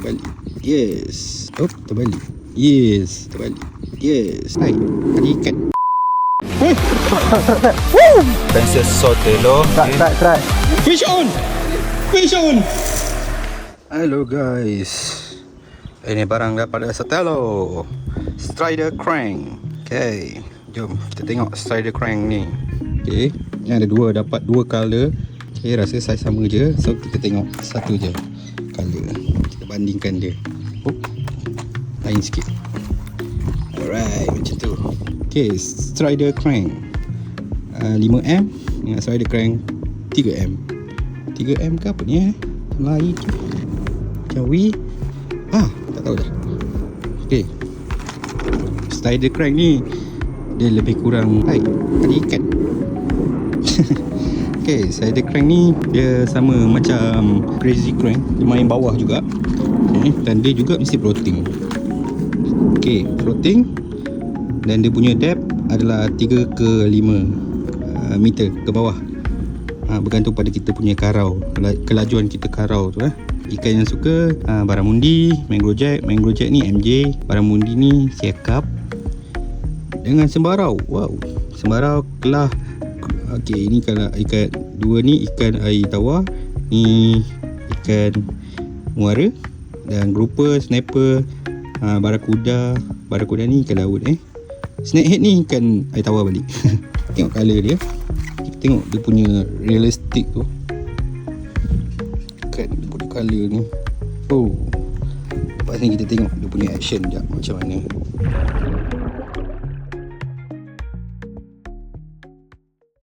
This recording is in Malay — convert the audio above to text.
terbalik. Yes. Oh, terbalik. Yes, terbalik. Yes. Hai, ada ikan. Pencil saute lo. Try. Fish on. Fish on. Hello guys. Ini barang dapat dari Satello. Strider crank. Okay, jom kita tengok Strider crank ni. Okay, ni ada dua, dapat dua color. Okay, rasa saiz sama je. So kita tengok satu je color. Kita bandingkan dia. Oh, lain sikit. Alright, macam tu. Okay, Strider crank 5M dengan Strider crank 3M. 3M ke apa ni Melayu tu Jawi. Tak tahu dah. Okay, Strider crank ni dia lebih kurang baik. Ada ikan. Okay, Strider crank ni dia sama macam Crazy Crank. Dia main bawah juga. Okay, dan dia juga mesti floating. Okay, floating. Dan dia punya depth adalah 3 ke 5 meter ke bawah. Bergantung pada kita punya karau, kelajuan kita karau tu. Ikan yang suka barramundi, mangrove jack ni MJ, barramundi ni siakap dengan sembarau. Wow, sembarau kelah. Okey, ini kalau ikan dua ni ikan air tawar, ni ikan muara, dan grouper, snapper, barakuda ni ikan laut. Snakehead ni ikan air tawar balik. Tengok colour dia. Kita tengok dia punya realistic tu. Kan dia punya colour ni. Oh, lepas ni kita tengok dia punya action sekejap macam mana.